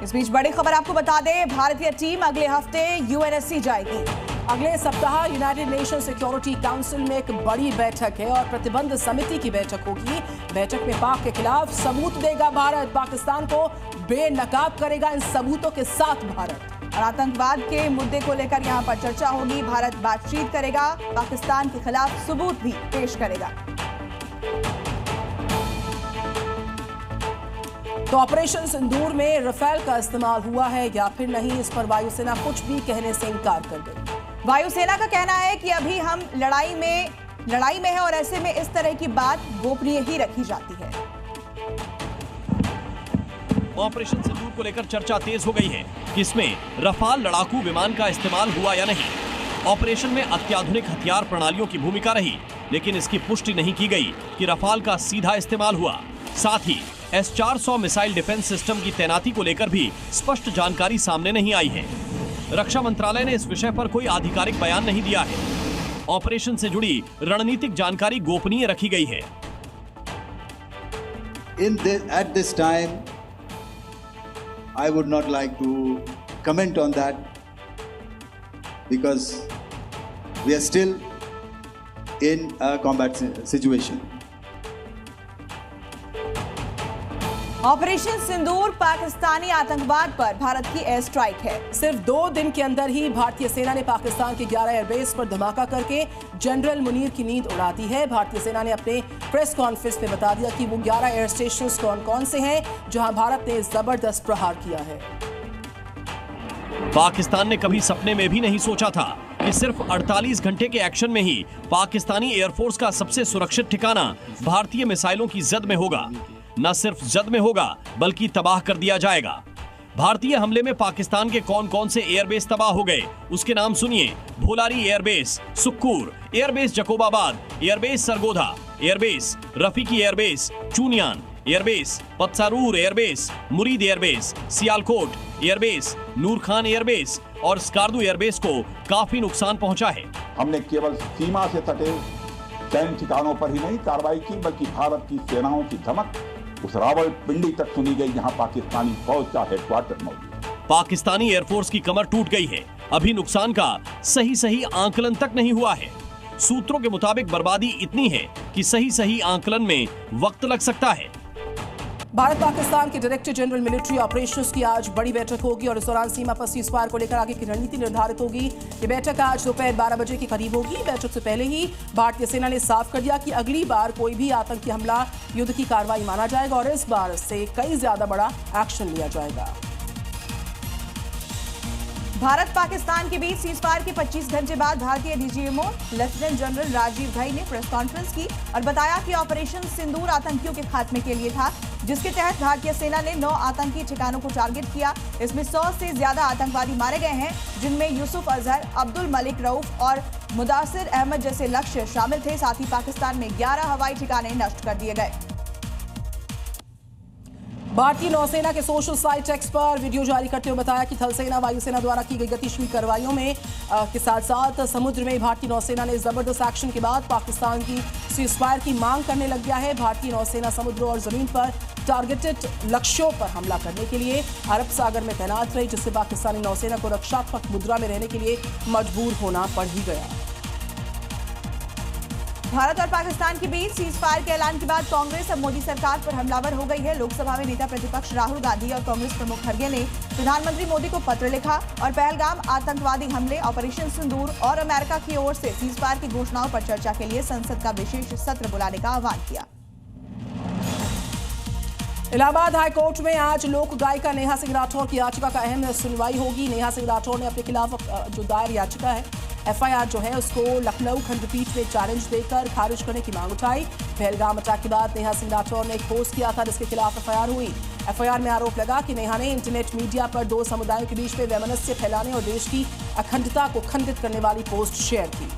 इस बीच बड़ी खबर आपको बता दें, भारतीय टीम अगले हफ्ते यूएनएससी जाएगी। अगले सप्ताह यूनाइटेड नेशन सिक्योरिटी काउंसिल में एक बड़ी बैठक है और प्रतिबंध समिति की बैठक होगी। बैठक में पाक के खिलाफ सबूत देगा भारत, पाकिस्तान को बेनकाब करेगा इन सबूतों के साथ भारत। और आतंकवाद के मुद्दे को लेकर यहां पर चर्चा होगी। भारत बातचीत करेगा, पाकिस्तान के खिलाफ सबूत भी पेश करेगा। तो ऑपरेशन सिंदूर में राफेल का इस्तेमाल हुआ है या फिर नहीं, इस पर वायुसेना कुछ भी कहने से इनकार कर गई। वायुसेना का कहना है कि अभी हम लड़ाई में है और ऐसे में इस तरह की बात गोपनीय ही रखी जाती है। ऑपरेशन सिंदूर को लेकर चर्चा तेज हो गई है कि इसमें रफाल लड़ाकू विमान का इस्तेमाल हुआ या नहीं। ऑपरेशन में अत्याधुनिक हथियार प्रणालियों की भूमिका रही, लेकिन इसकी पुष्टि नहीं की गई कि रफाल का सीधा इस्तेमाल हुआ। साथ ही S-400 मिसाइल डिफेंस सिस्टम की तैनाती को लेकर भी स्पष्ट जानकारी सामने नहीं आई है। रक्षा मंत्रालय ने इस विषय पर कोई आधिकारिक बयान नहीं दिया है। ऑपरेशन से जुड़ी रणनीतिक जानकारी गोपनीय रखी गई है। At this time, I would not like to comment on that because we are still in a combat situation. Operation Sindoor Pakistani आतंकवाद पर भारत की एयर स्ट्राइक है। सिर्फ 2 दिन के अंदर ही भारतीय सेना ने पाकिस्तान के 11 एयरबेस पर धमाका करके जनरल मुनीर की नींद उड़ा दी है। भारतीय सेना ने अपने प्रेस कॉन्फ्रेंस में बता दिया कि वो 11 एयर स्टेशन कौन-कौन से हैं जहां भारत ने जबरदस्त प्रहार किया है। पाकिस्तान ने कभी सपने में भी नहीं सोचा था कि सिर्फ 48 घंटे के एक्शन में ही पाकिस्तानी एयरफोर्स का सबसे सुरक्षित ठिकाना भारतीय मिसाइलों की जद में होगा। न सिर्फ जद में होगा बल्कि तबाह कर दिया जाएगा। भारतीय हमले में पाकिस्तान के कौन-कौन से एयरबेस तबाह हो गए, उसके नाम सुनिए। Bholari airbase, Sukkur airbase, Jacobabad airbase, Sargodha airbase, Rafiqui airbase, Chunian airbase, Pasrur airbase, Murid airbase, Sialkot airbase, Nur Khan airbase और स्कार्दू एयरबेस को काफी नुकसान पहुंचा है। हमने केवल सीमा से सटे सैन्य ठिकानों पर ही नहीं कार्रवाई की, बल्कि भारत की सेनाओं की धमक उस रावलपिंडी तक सुनी गई जहां पाकिस्तानी फौज का हेडक्वार्टर मौजूद। पाकिस्तानी एयरफोर्स की कमर टूट गई है। अभी नुकसान का सही आंकलन तक नहीं हुआ है। सूत्रों के मुताबिक बर्बादी इतनी है कि सही आंकलन में वक्त लग सकता है। भारत पाकिस्तान के डायरेक्टर जनरल मिलिट्री ऑपरेशंस की आज बड़ी बैठक होगी और इस दौरान सीमा पर सीज़फायर को लेकर आगे की रणनीति निर्धारित होगी। ये बैठक आज दोपहर 12 बजे के करीब होगी। बैठक से पहले ही भारतीय सेना ने साफ कर दिया कि अगली बार कोई भी आतंकी हमला युद्ध की कार्रवाई माना जाएगा और इस बार से कई ज्यादा बड़ा एक्शन लिया जाएगा। भारत पाकिस्तान के बीच सीज़फायर के 25 घंटे बाद भारतीय DGMO lieutenant general Rajiv Ghai ने प्रेस कॉन्फ्रेंस की और बताया कि ऑपरेशन सिंदूर आतंकियों के खात्मे के लिए था, जिसके तहत भारतीय सेना ने 9 आतंकी ठिकानों को टारगेट किया। इसमें 100 से ज्यादा आतंकवादी मारे गए हैं, जिनमें यूसुफ अजहर, अब्दुल मलिक रऊफ और मुदासिर अहमद जैसे लक्ष्य शामिल थे। साथ ही पाकिस्तान में 11 हवाई ठिकाने नष्ट कर दिए गए। भारतीय नौसेना के सोशल साइट एक्स पर वीडियो जारी करते हुए बताया कि थल सेना, वायुसेना द्वारा की गई गतिशील कार्रवाइयों में के साथ साथ समुद्र में भारतीय नौसेना ने जबरदस्त एक्शन के बाद पाकिस्तान की सीज़फायर की मांग करने लग गया है। भारतीय नौसेना समुद्र और जमीन पर टारगेटेड लक्ष्यों पर हमला करने के लिए अरब सागर में तैनात रही, जिससे पाकिस्तानी नौसेना को रक्षात्मक मुद्रा में रहने के लिए मजबूर होना पड़ ही गया। भारत और पाकिस्तान के बीच सीज़फायर के ऐलान के बाद कांग्रेस अब मोदी सरकार पर हमलावर हो गई है। लोकसभा में नेता प्रतिपक्ष राहुल गांधी और कांग्रेस प्रमुख खड़गे ने प्रधानमंत्री मोदी को पत्र लिखा और पहलगाम आतंकवादी हमले, ऑपरेशन सिंदूर और अमेरिका की ओर से सीज़फायर की घोषणाओं पर चर्चा के लिए संसद का विशेष सत्र बुलाने का आह्वान किया। इलाहाबाद हाई कोर्ट में आज लोक गायिका नेहा सिंह राठौर की याचिका का अहम सुनवाई होगी। नेहा सिंह राठौर ने अपने खिलाफ जो दायर याचिका है, FIR जो है, उसको लखनऊ खंडपीठ में चैलेंज देकर खारिज करने की मांग उठाई। पहलगाम अटैक के बाद नेहा सिंह राठौर ने एक पोस्ट किया था जिसके खिलाफ FIR हुई। FIR में आरोप लगा कि नेहा ने इंटरनेट मीडिया पर 2 समुदायों के बीच में वैमनस्य फैलाने और देश की अखंडता को खंडित करने वाली पोस्ट शेयर की।